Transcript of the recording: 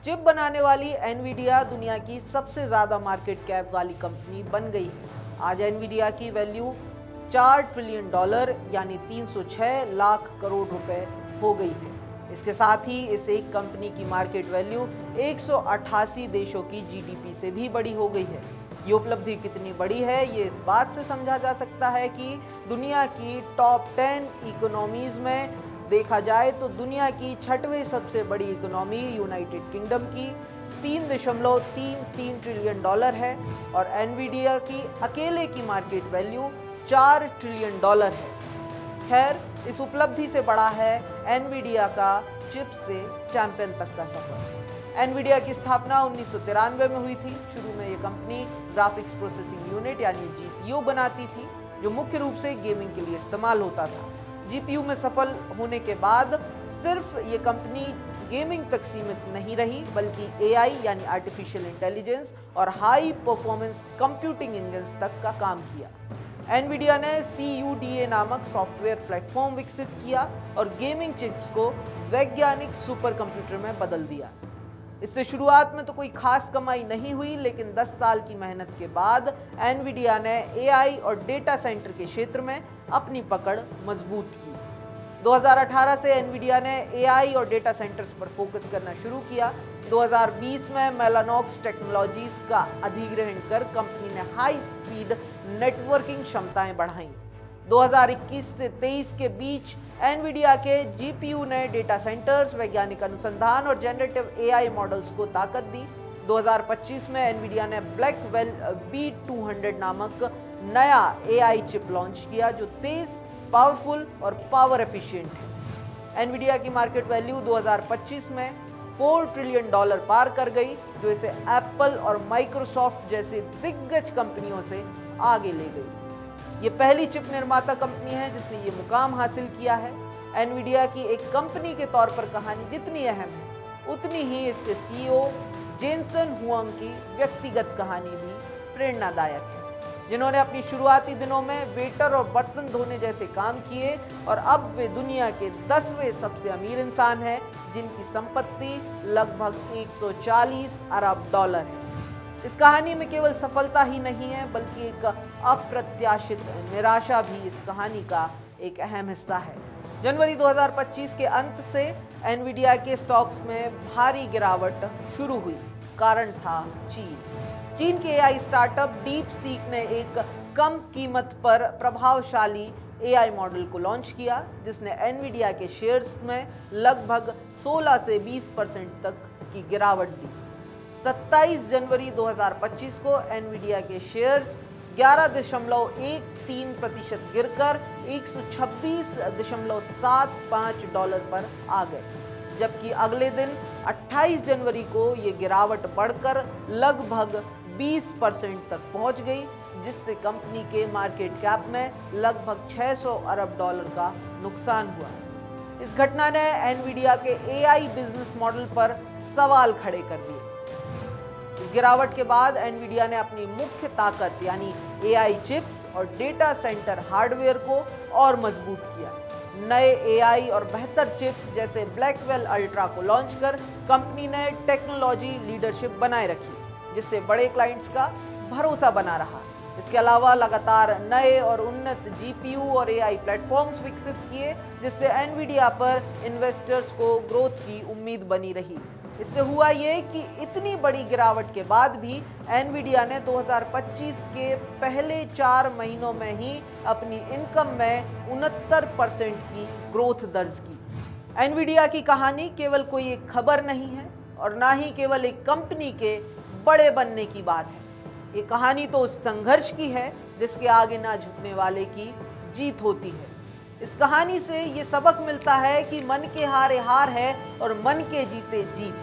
Chip बनाने वाली Nvidia दुनिया की सबसे ज्यादा मार्केट कैप वाली कंपनी बन गई है। आज एनवीडिया की वैल्यू $4 ट्रिलियन यानी 306 लाख करोड़ रुपए हो गई है। इसके साथ ही इस एक कंपनी की मार्केट वैल्यू 188 देशों की जीडीपी से भी बड़ी हो गई है। ये उपलब्धि कितनी बड़ी है ये इस बात से समझा जा सकता है कि दुनिया की टॉप 10 इकोनॉमीज में देखा जाए तो दुनिया की 6वीं सबसे बड़ी इकोनॉमी यूनाइटेड किंगडम की $3.33 ट्रिलियन है और एनवीडिया की अकेले की मार्केट वैल्यू $4 ट्रिलियन है। खैर, इस उपलब्धि से बड़ा है एनवीडिया का चिप से चैंपियन तक का सफर। एनवीडिया की स्थापना 1993 में हुई थी। शुरू में ये कंपनी ग्राफिक्स प्रोसेसिंग यूनिट यानी जीपीयू बनाती थी, जो मुख्य रूप से गेमिंग के लिए इस्तेमाल होता था। जीपीयू में सफल होने के बाद सिर्फ ये कंपनी गेमिंग तक सीमित नहीं रही, बल्कि एआई यानी आर्टिफिशियल इंटेलिजेंस और हाई परफॉर्मेंस कंप्यूटिंग इंजन्स तक का काम किया। एनवीडिया ने CUDA नामक सॉफ्टवेयर प्लेटफॉर्म विकसित किया और गेमिंग चिप्स को वैज्ञानिक सुपर कंप्यूटर में बदल दिया। इससे शुरुआत में तो कोई खास कमाई नहीं हुई, लेकिन 10 साल की मेहनत के बाद एनवीडिया ने एआई और डेटा सेंटर के क्षेत्र में अपनी पकड़ मजबूत की। 2018 से एनवीडिया ने एआई और डेटा सेंटर्स पर फोकस करना शुरू किया। 2020 में मेलानॉक्स टेक्नोलॉजीज का अधिग्रहण कर कंपनी ने हाई स्पीड नेटवर्किंग क्षमताएं बढ़ाईं। 2021 से 23 के बीच एनवीडिया के जीपीयू ने डेटा सेंटर्स, वैज्ञानिक अनुसंधान और जनरेटिव एआई मॉडल्स को ताकत दी। 2025 में एनवीडिया ने ब्लैकवेल B200 नामक नया एआई चिप लॉन्च किया, जो तेज, पावरफुल और पावर एफिशिएंट है। एनवीडिया की मार्केट वैल्यू 2025 में $4 ट्रिलियन पार कर गई, जो इसे एप्पल और माइक्रोसॉफ्ट जैसे दिग्गज कंपनियों से आगे ले गई। ये पहली चिप निर्माता कंपनी है जिसने ये मुकाम हासिल किया है। एनवीडिया की एक कंपनी के तौर पर कहानी जितनी अहम है, उतनी ही इसके सीईओ जेनसन हुआंग की व्यक्तिगत कहानी भी प्रेरणादायक है, जिन्होंने अपनी शुरुआती दिनों में वेटर और बर्तन धोने जैसे काम किए और अब वे दुनिया के 10वें सबसे अमीर इंसान हैं, जिनकी संपत्ति लगभग $140 अरब है। इस कहानी में केवल सफलता ही नहीं है, बल्कि एक अप्रत्याशित निराशा भी इस कहानी का एक अहम हिस्सा है। जनवरी 2025 के अंत से एनवीडिया के स्टॉक्स में भारी गिरावट शुरू हुई। कारण था चीन के एआई स्टार्टअप डीप सीक ने एक कम कीमत पर प्रभावशाली एआई मॉडल को लॉन्च किया, जिसने एनवीडिया के शेयर्स में लगभग 16 से 20% तक की गिरावट दी। 27 जनवरी 2025 को एनवीडिया के शेयर्स 11.13% गिरकर $126.75 पर आ गए, जबकि अगले दिन 28 जनवरी को ये गिरावट बढ़कर लगभग 20% तक पहुंच गई, जिससे कंपनी के मार्केट कैप में लगभग $600 अरब का नुकसान हुआ। इस घटना ने एनवीडिया के एआई बिजनेस मॉडल पर सवाल खड़े कर दिए। इस गिरावट के बाद एनवीडिया ने अपनी मुख्य ताकत यानी एआई चिप्स और डेटा सेंटर हार्डवेयर को और मजबूत किया। नए एआई और बेहतर चिप्स जैसे ब्लैकवेल अल्ट्रा को लॉन्च कर कंपनी ने टेक्नोलॉजी लीडरशिप बनाए रखी, जिससे बड़े क्लाइंट्स का भरोसा बना रहा। इसके अलावा लगातार नए और उन्नत जीपीयू और एआई प्लेटफॉर्म्स विकसित किए, जिससे एनवीडिया पर इन्वेस्टर्स को ग्रोथ की उम्मीद बनी रही। इससे हुआ ये कि इतनी बड़ी गिरावट के बाद भी एनवीडिया ने 2025 के पहले 4 महीनों में ही अपनी इनकम में 69% की ग्रोथ दर्ज की। एनवीडिया की कहानी केवल कोई एक खबर नहीं है और ना ही केवल एक कंपनी के बड़े बनने की बात है। ये कहानी तो उस संघर्ष की है जिसके आगे ना झुकने वाले की जीत होती है। इस कहानी से ये सबक मिलता है कि मन के हारे हार है और मन के जीते जीत।